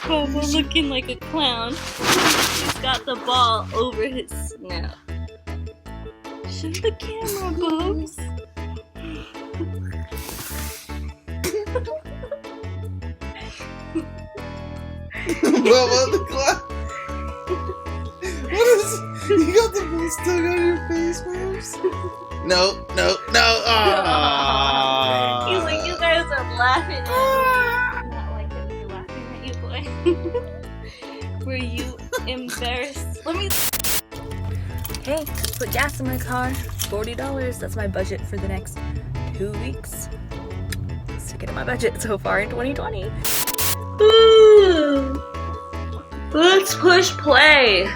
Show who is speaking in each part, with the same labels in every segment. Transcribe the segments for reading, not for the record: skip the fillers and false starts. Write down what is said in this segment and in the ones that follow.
Speaker 1: Bubba looking like a clown. He's got the ball over his snout. Show the camera, Bubs.
Speaker 2: Bubba the clown. What is? You got the ball stuck on your face, Bubs? No. Aww.
Speaker 1: He's like, you guys are laughing at me. Not like that we're laughing at you, boy. Were you embarrassed? Let me. Hey, put gas in my car. $40. That's my budget for the next 2 weeks. Sticking to my budget so far in 2020. Ooh. Let's push play.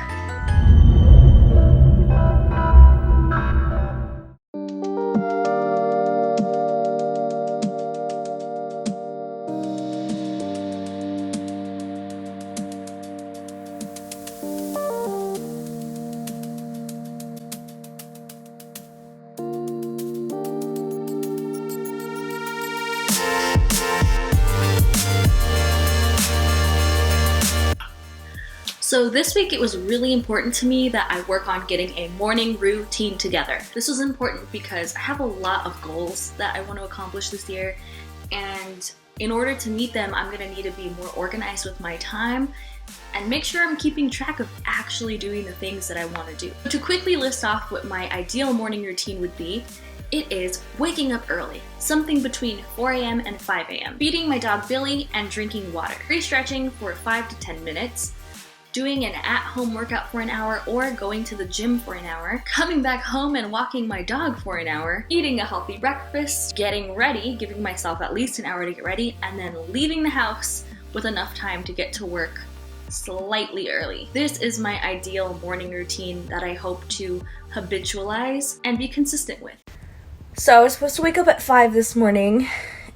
Speaker 1: So this week it was really important to me that I work on getting a morning routine together. This was important because I have a lot of goals that I want to accomplish this year, and in order to meet them, I'm going to need to be more organized with my time and make sure I'm keeping track of actually doing the things that I want to do. To quickly list off what my ideal morning routine would be, it is waking up early, something between 4 a.m. and 5 a.m., feeding my dog Billy and drinking water, pre-stretching for 5 to 10 minutes, doing an at-home workout for an hour or going to the gym for an hour, coming back home and walking my dog for an hour, eating a healthy breakfast, getting ready, giving myself at least an hour to get ready, and then leaving the house with enough time to get to work slightly early. This is my ideal morning routine that I hope to habitualize and be consistent with. So I was supposed to wake up at 5 this morning,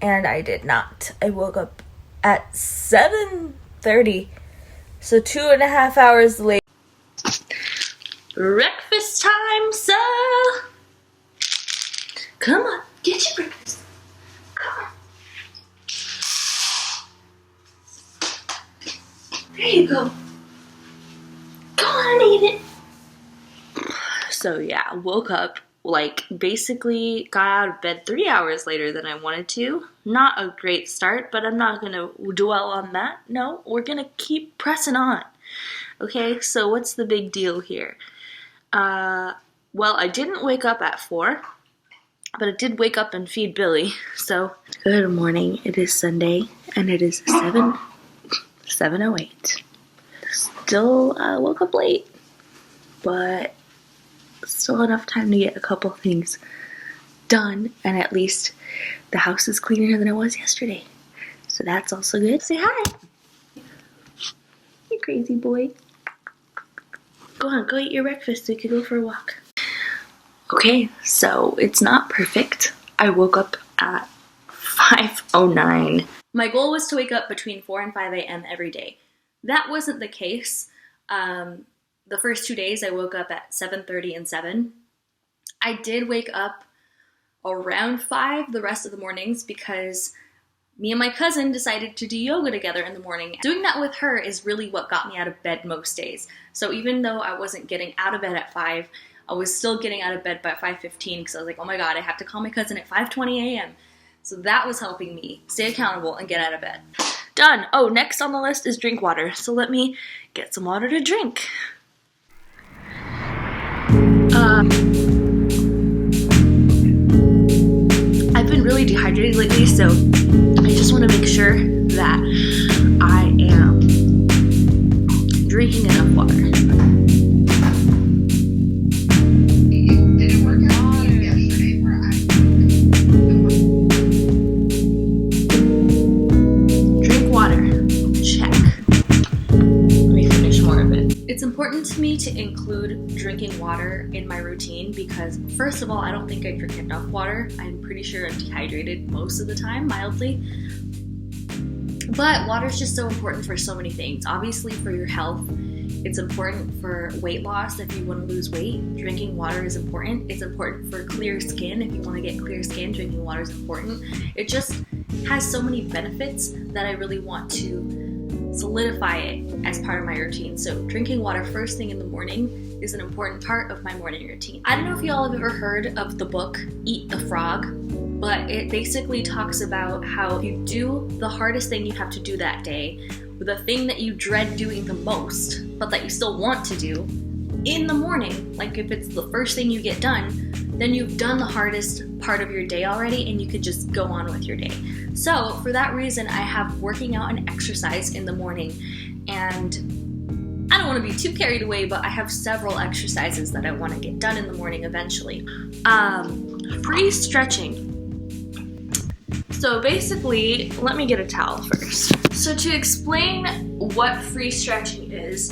Speaker 1: and I did not. I woke up at 7:30. So 2.5 hours late. Breakfast time, sir! Come on, get your breakfast. Come on. There you go. Go on, eat it. So yeah, woke up, like basically got out of bed 3 hours later than I wanted to. Not a great start, but I'm not gonna dwell on that. No, we're gonna keep pressing on. Okay, so what's the big deal here? Well, I didn't wake up at 4, but I did wake up and feed Billy. So, good morning. It is Sunday, and it is 7:08. Still woke up late, but still enough time to get a couple things done, and at least the house is cleaner than it was yesterday, so that's also good. Say hi, you crazy boy. Go on, go eat your breakfast so we could go for a walk. Okay, so it's not perfect. I woke up at 5:09. My goal was to wake up between 4 and 5 a.m. every day. That wasn't the case. The first 2 days I woke up at 7:30 and 7. I did wake up around 5 the rest of the mornings because me and my cousin decided to do yoga together in the morning. Doing that with her is really what got me out of bed most days. So even though I wasn't getting out of bed at 5, I was still getting out of bed by 5:15 because I was like, oh my god, I have to call my cousin at 5:20 a.m. So that was helping me stay accountable and get out of bed. Done. Oh, next on the list is drink water. So let me get some water to drink. I've been really dehydrated lately, so I just want to make sure that I am drinking enough water. Drink water. Check. Let me finish more of it. It's important to me to include drinking water in my routine because, first of all, I don't think I drink enough water. I'm pretty sure I'm dehydrated most of the time, mildly. But water is just so important for so many things. Obviously for your health, it's important for weight loss if you want to lose weight. Drinking water is important. It's important for clear skin. If you want to get clear skin, drinking water is important. It just has so many benefits that I really want to solidify it as part of my routine. So drinking water first thing in the morning is an important part of my morning routine. I don't know if y'all have ever heard of the book Eat the Frog, but it basically talks about how you do the hardest thing you have to do that day, the thing that you dread doing the most, but that you still want to do, in the morning. Like if it's the first thing you get done, then you've done the hardest part of your day already and you could just go on with your day. So for that reason, I have working out and exercise in the morning. And I don't want to be too carried away, but I have several exercises that I want to get done in the morning eventually. Free stretching. So basically, let me get a towel first. So to explain what free stretching is,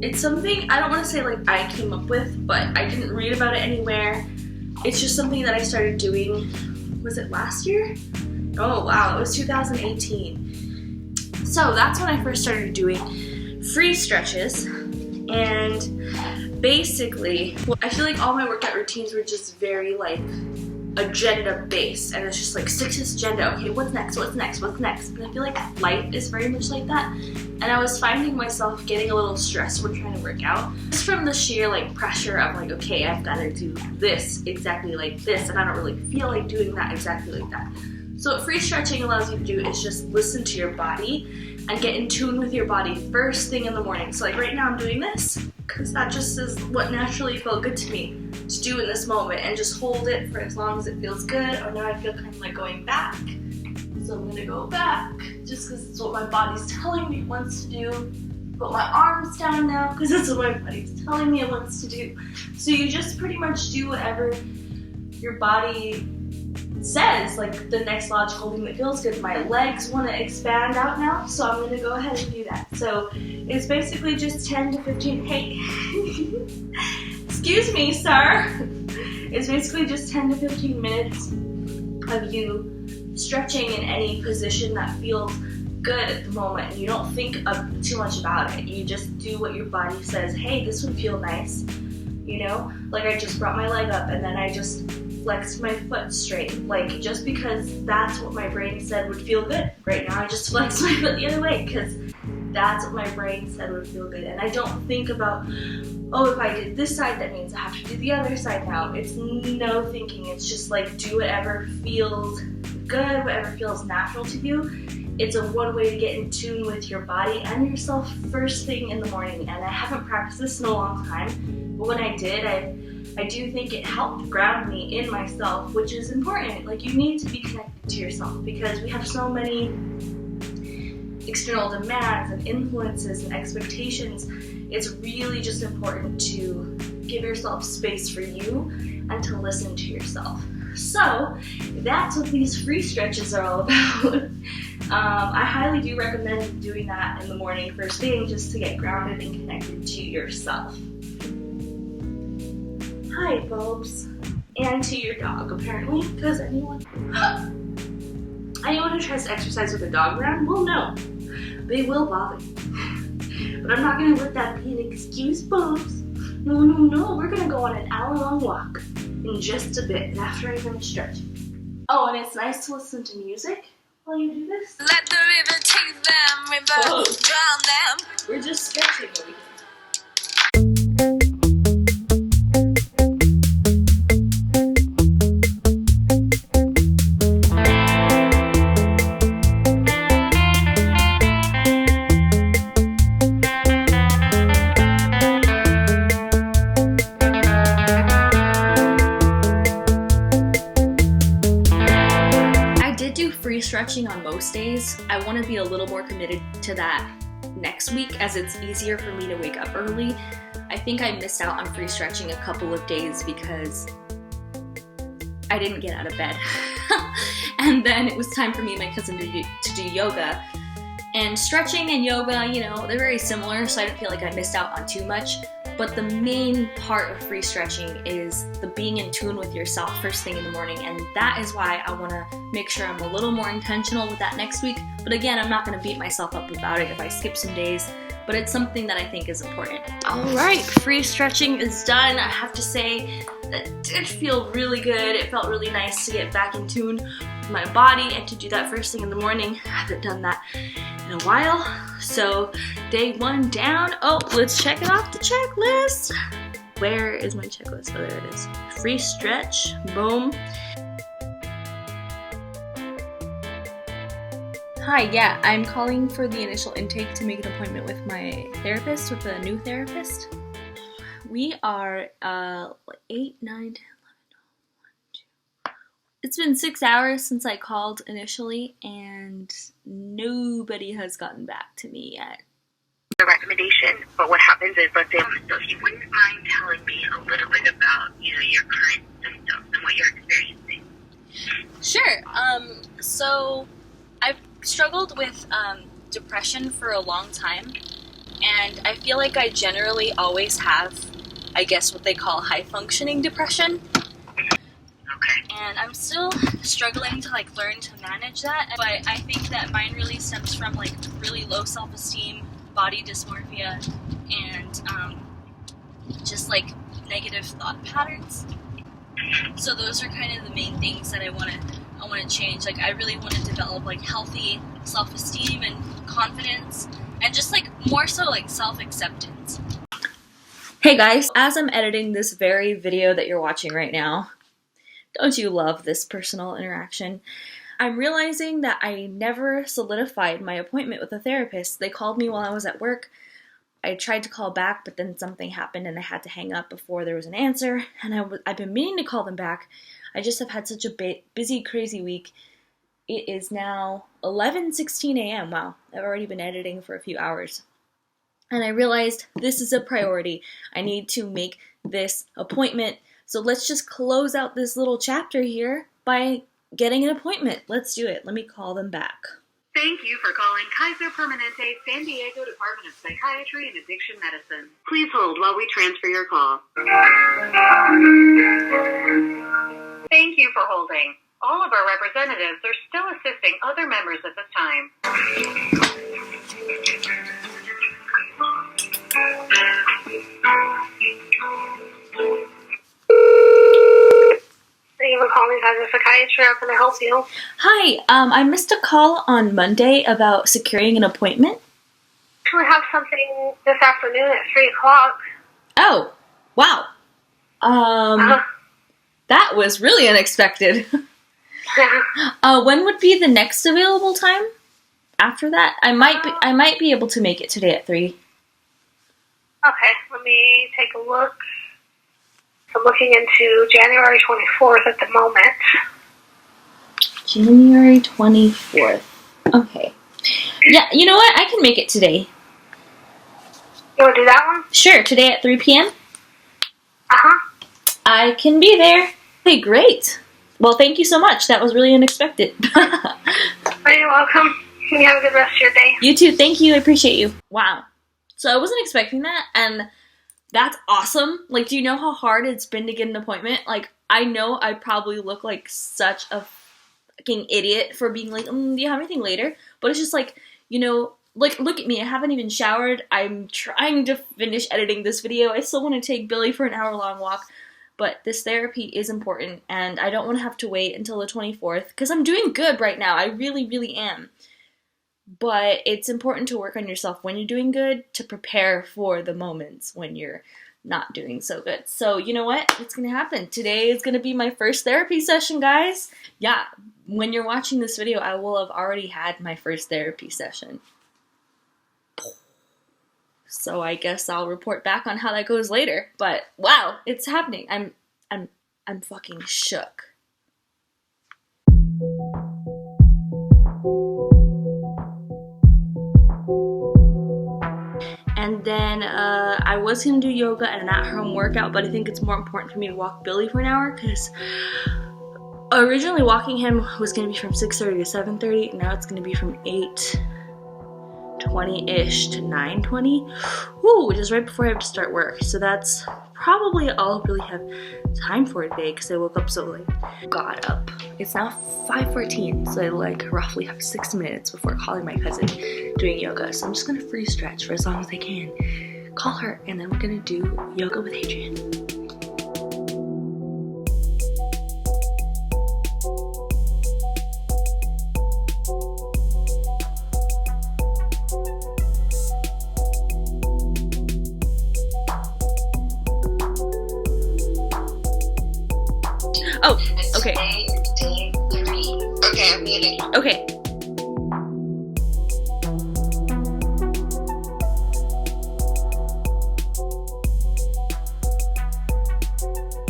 Speaker 1: it's something, I don't want to say like I came up with, but I didn't read about it anywhere. It's just something that I started doing, was it last year? Oh wow, it was 2018. So that's when I first started doing free stretches. And basically, I feel like all my workout routines were just very like agenda based, and it's just like stick to this agenda. Okay, what's next? What's next? What's next? And I feel like life is very much like that. And I was finding myself getting a little stressed when trying to work out, just from the sheer like pressure of like, okay, I've got to do this exactly like this, and I don't really feel like doing that exactly like that. So what free stretching allows you to do is just listen to your body and get in tune with your body first thing in the morning. So like right now I'm doing this because that just is what naturally felt good to me to do in this moment, and just hold it for as long as it feels good. Or now I feel kind of like going back. So I'm gonna go back just because it's what my body's telling me it wants to do. Put my arms down now because that's what my body's telling me it wants to do. So you just pretty much do whatever your body says, like the next logical thing that feels good. My legs want to expand out now, so I'm going to go ahead and do that. So it's basically just 10 to 15, hey, excuse me, sir. It's basically just 10 to 15 minutes of you stretching in any position that feels good at the moment, and you don't think too much about it. You just do what your body says, hey, this would feel nice, you know? Like I just brought my leg up and then I just flexed my foot straight, like just because that's what my brain said would feel good. Right now I just flexed my foot the other way because that's what my brain said would feel good. And I don't think about, oh, if I did this side, that means I have to do the other side now. It's no thinking. It's just like do whatever feels good, whatever feels natural to you. It's a one way to get in tune with your body and yourself first thing in the morning. And I haven't practiced this in a long time, but when I did, I do think it helped ground me in myself, which is important. Like you need to be connected to yourself because we have so many external demands and influences and expectations. It's really just important to give yourself space for you and to listen to yourself. So that's what these free stretches are all about. I highly do recommend doing that in the morning first thing, just to get grounded and connected to yourself. Hi, folks. And to your dog, apparently, because anyone who tries to exercise with a dog around will know. They will bother you. But I'm not going to let that be an excuse, folks. No, we're going to go on an hour-long walk in just a bit after I finish stretching. Oh, and it's nice to listen to music while you do this.
Speaker 3: Let the river take them, river drown them.
Speaker 1: We're just stretching over here. Stretching on most days. I want to be a little more committed to that next week as it's easier for me to wake up early. I think I missed out on free stretching a couple of days because I didn't get out of bed. And then it was time for me and my cousin to do yoga. And stretching and yoga, you know, they're very similar, so I don't feel like I missed out on too much. But the main part of free stretching is the being in tune with yourself first thing in the morning, and that is why I want to make sure I'm a little more intentional with that next week. But again, I'm not going to beat myself up about it if I skip some days, but it's something that I think is important. Alright, free stretching is done. I have to say that did feel really good. It felt really nice to get back in tune with my body and to do that first thing in the morning. I haven't done that in a while. So day 1 down. Oh, let's check it off the checklist. Where is my checklist? Oh, there it is. Free stretch, boom. Hi, yeah, I'm calling for the initial intake to make an appointment with my therapist, with a new therapist. We are 8, 9, 10, 11, 12, 1, 2. It's been 6 hours since I called initially, and nobody has gotten back to me yet.
Speaker 4: The recommendation, but what happens is, let's say, so if you wouldn't mind telling me a little bit about, your current symptoms and what you're experiencing.
Speaker 1: Sure. So I've struggled with depression for a long time, and I feel like I generally always have, I guess, what they call high-functioning depression.
Speaker 4: Okay.
Speaker 1: And I'm still struggling to learn to manage that, but I think that mine really stems from really low self-esteem, body dysmorphia, and just negative thought patterns. So those are kind of the main things that I want to change. I really want to develop healthy self-esteem and confidence, and just more so self-acceptance. Hey guys, as I'm editing this very video that you're watching right now, don't you love this personal interaction? I'm realizing that I never solidified my appointment with a therapist. They called me while I was at work. I tried to call back, but then something happened and I had to hang up before there was an answer. And I've been meaning to call them back. I just have had such a busy, crazy week. It is now 11:16 a.m. Wow, I've already been editing for a few hours. And I realized this is a priority. I need to make this appointment. So let's just close out this little chapter here by getting an appointment. Let's do it. Let me call them back.
Speaker 4: Thank you for calling Kaiser Permanente San Diego Department of Psychiatry and Addiction Medicine. Please hold while we transfer your call. Thank you for holding. All of our representatives are still assisting other members at this time.
Speaker 5: Thank you for calling Kaiser Psychiatry. How can I help you?
Speaker 1: Hi, I missed a call on Monday about securing an appointment.
Speaker 5: We have something this afternoon at 3 o'clock.
Speaker 1: Oh, wow. That was really unexpected. When would be the next available time? After that, I might be able to make it today at 3.
Speaker 5: Okay, let me take a look. I'm looking into January 24th at the moment.
Speaker 1: January 24th. Okay. Yeah, you know what? I can make it today.
Speaker 5: You want to do that one?
Speaker 1: Sure, today at 3 p.m.?
Speaker 5: Uh-huh.
Speaker 1: I can be there. Okay, great. Well, thank you so much. That was really unexpected.
Speaker 5: You're welcome. You have a good rest of your day.
Speaker 1: You too. Thank you. I appreciate you. Wow. So I wasn't expecting that, and that's awesome. Do you know how hard it's been to get an appointment? I know I probably look like such a fucking idiot for being do you have anything later? But it's just look at me. I haven't even showered. I'm trying to finish editing this video. I still want to take Billy for an hour-long walk. But this therapy is important, and I don't want to have to wait until the 24th, because I'm doing good right now. I really, really am. But it's important to work on yourself when you're doing good to prepare for the moments when you're not doing so good. So you know what? It's going to happen. Today is going to be my first therapy session, guys. Yeah, when you're watching this video, I will have already had my first therapy session. So I guess I'll report back on how that goes later. But wow, it's happening. I'm fucking shook. And then I was going to do yoga and an at-home workout, but I think it's more important for me to walk Billy for an hour, because originally walking him was going to be from 6:30 to 7:30, and now it's going to be from 8:20-ish to 9:20, which is right before I have to start work. So that's probably all I really have time for today, because I woke up so late. Got up. It's now 5:14, so I roughly have 6 minutes before calling my cousin doing yoga. So I'm just gonna free stretch for as long as I can. Call her, and then we're gonna do yoga with Adrian. Oh, okay.
Speaker 4: Today is day 3. Okay, I'm muting.
Speaker 1: Okay.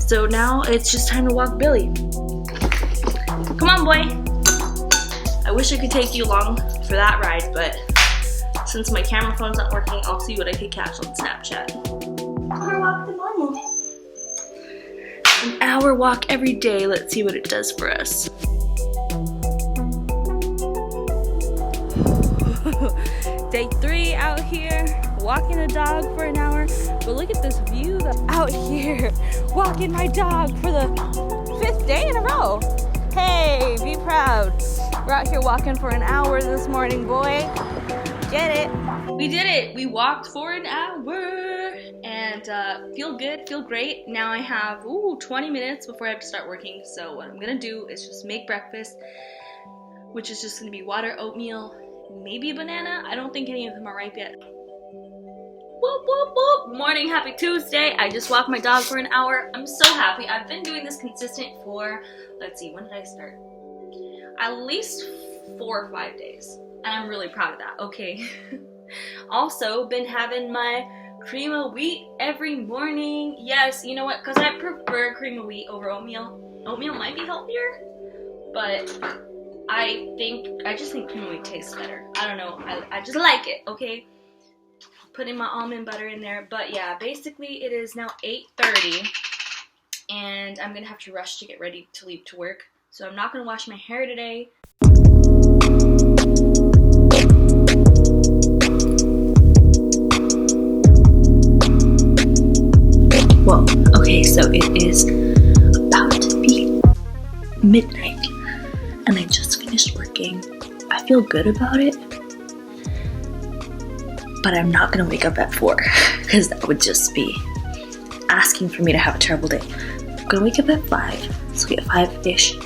Speaker 1: So now it's just time to walk Billy. Come on, boy. I wish I could take you along for that ride, but since my camera phone's not working, I'll see what I could catch on Snapchat. Or walk the normal. An hour walk every day. Let's see what it does for us. Day 3 out here, walking a dog for an hour. But look at this view out here, walking my dog for the 5th day in a row. Hey, be proud. We're out here walking for an hour this morning, boy. Get it? We did it. We walked for an hour and feel good, feel great. Now I have 20 minutes before I have to start working. So what I'm gonna do is just make breakfast, which is just gonna be water, oatmeal, maybe a banana. I don't think any of them are ripe yet. Whoop, whoop, whoop. Morning, happy Tuesday. I just walked my dog for an hour. I'm so happy. I've been doing this consistent for, let's see, when did I start? At least 4 or 5 days. And I'm really proud of that, okay? Also, been having my cream of wheat every morning. Yes, you know what? Because I prefer cream of wheat over oatmeal. Oatmeal might be healthier, but I just think cream of wheat tastes better. I don't know. I just like it, okay? Putting my almond butter in there. But yeah, basically it is now 8:30 and I'm gonna have to rush to get ready to leave to work. So I'm not gonna wash my hair today. Whoa, okay, so it is about to be midnight and I just finished working. I feel good about it. But I'm not gonna wake up at 4 because that would just be asking for me to have a terrible day. I'm gonna wake up at 5, so get 5-ish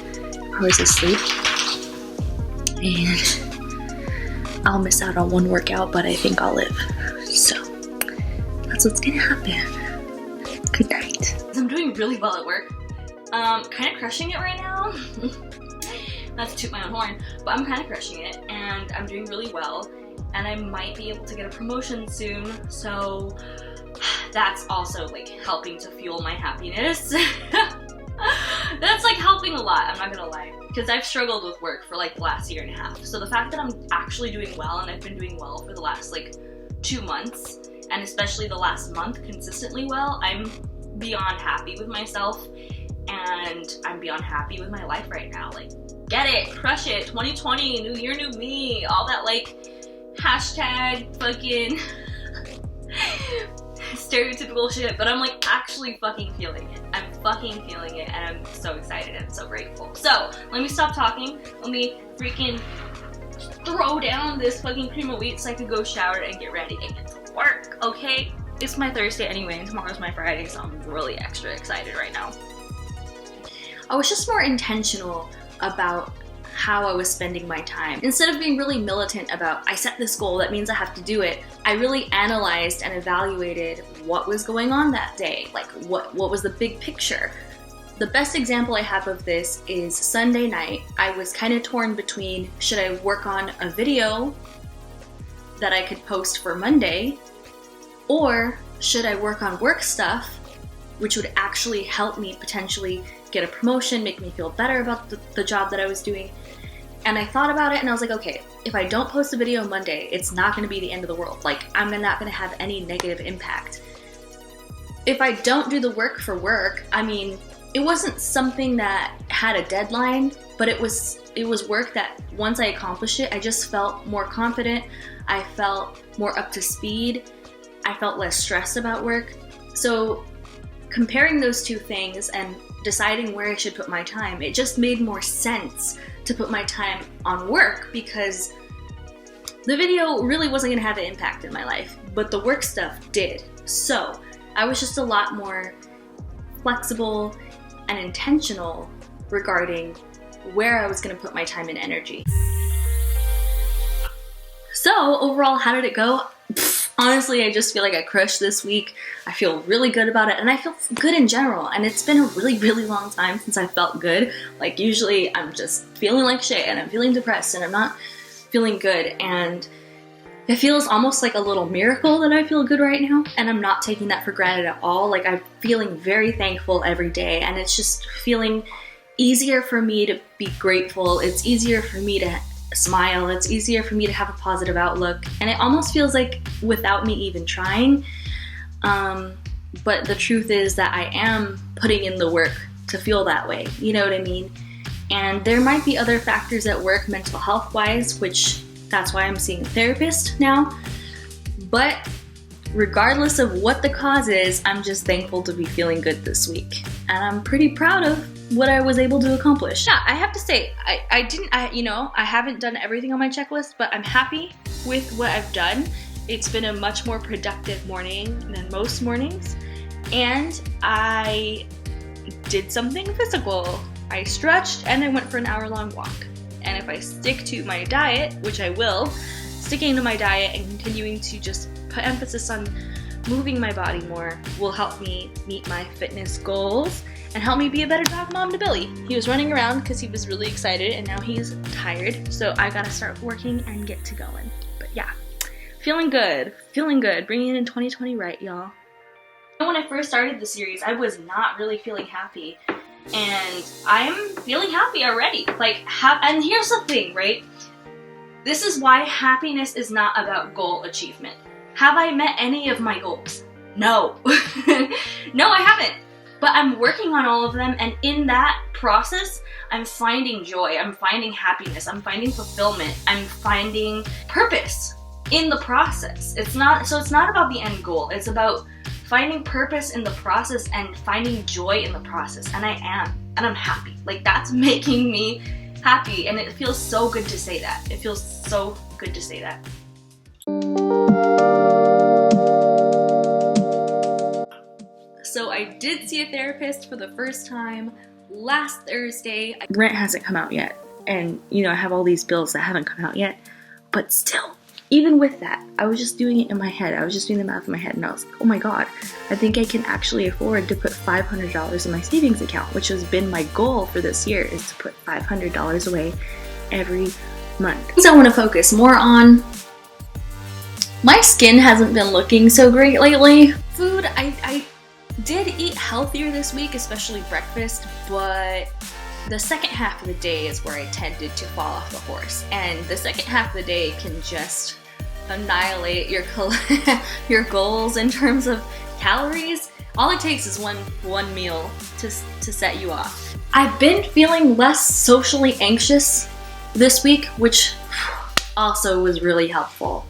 Speaker 1: hours of sleep. And I'll miss out on one workout, but I think I'll live. So that's what's gonna happen. Good night. I'm doing really well at work. Kind of crushing it right now. Not to toot my own horn, but I'm kind of crushing it and I'm doing really well. And I might be able to get a promotion soon, so that's also like helping to fuel my happiness. That's like helping a lot, I'm not gonna lie, because I've struggled with work for like the last 1.5 years. So the fact that I'm actually doing well, and I've been doing well for the last like 2 months, and especially the last month consistently well, I'm beyond happy with myself, and I'm beyond happy with my life right now. Like, get it, crush it, 2020, new year, new me, all that like hashtag fucking stereotypical shit, but I'm like actually fucking feeling it. I'm fucking feeling it and I'm so excited and so grateful. So let me stop talking. Let me freaking throw down this fucking cream of wheat so I could go shower and get ready and get to work, okay? It's my Thursday anyway and tomorrow's my Friday, so I'm really extra excited right now. I was just more intentional about how I was spending my time. Instead of being really militant about, I set this goal, that means I have to do it, I really analyzed and evaluated what was going on that day. Like, what was the big picture? The best example I have of this is Sunday night. I was kind of torn between, should I work on a video that I could post for Monday, or should I work on work stuff, which would actually help me potentially get a promotion, make me feel better about the job that I was doing. And I thought about it and I was like, okay, if I don't post a video Monday, it's not gonna be the end of the world. Like, I'm not gonna have any negative impact. If I don't do the work for work, I mean, it wasn't something that had a deadline, but it was work that once I accomplished it, I just felt more confident. I felt more up to speed. I felt less stressed about work. So comparing those two things and deciding where I should put my time, it just made more sense to put my time on work because the video really wasn't gonna have an impact in my life, but the work stuff did. So I was just a lot more flexible and intentional regarding where I was gonna put my time and energy. So overall, how did it go? Honestly, I just feel like I crushed this week. I feel really good about it, and I feel good in general. And it's been a really, really long time since I felt good. Like, usually I'm just feeling like shit, and I'm feeling depressed, and I'm not feeling good. And it feels almost like a little miracle that I feel good right now, and I'm not taking that for granted at all. Like, I'm feeling very thankful every day, and it's just feeling easier for me to be grateful. It's easier for me to smile. It's easier for me to have a positive outlook, and it almost feels like without me even trying. But the truth is that I am putting in the work to feel that way. You know what I mean? And there might be other factors at work, mental health wise, which that's why I'm seeing a therapist now. But regardless of what the cause is, I'm just thankful to be feeling good this week, and I'm pretty proud of what I was able to accomplish. Yeah, I have to say, I haven't done everything on my checklist, but I'm happy with what I've done. It's been a much more productive morning than most mornings, and I did something physical. I stretched and I went for an hour-long walk. And if I stick to my diet, which I will, sticking to my diet and continuing to just put emphasis on moving my body more will help me meet my fitness goals and help me be a better dog mom to Billy. He was running around because he was really excited, and now he's tired, so I gotta start working and get to going. But yeah, feeling good, bringing it in 2020 right, y'all. When I first started the series, I was not really feeling happy, and I'm feeling happy already. And here's the thing, right? This is why happiness is not about goal achievement. Have I met any of my goals? No. No, I haven't. But I'm working on all of them, and in that process, I'm finding joy, I'm finding happiness, I'm finding fulfillment, I'm finding purpose in the process. It's not about the end goal, it's about finding purpose in the process and finding joy in the process, and I am, and I'm happy. Like, that's making me happy, and it feels so good to say that. It feels so good to say that. So I did see a therapist for the first time last Thursday. Rent hasn't come out yet, and I have all these bills that haven't come out yet, but still, even with that, I was just doing it in my head. I was just doing the math in my head, and I was like, oh my god, I think I can actually afford to put $500 in my savings account, which has been my goal for this year, is to put $500 away every month. So I want to focus more on, my skin hasn't been looking so great lately. Food, I did eat healthier this week, especially breakfast, but the second half of the day is where I tended to fall off the horse, and the second half of the day can just annihilate your goals in terms of calories. All it takes is one meal to set you off. I've been feeling less socially anxious this week, which also was really helpful.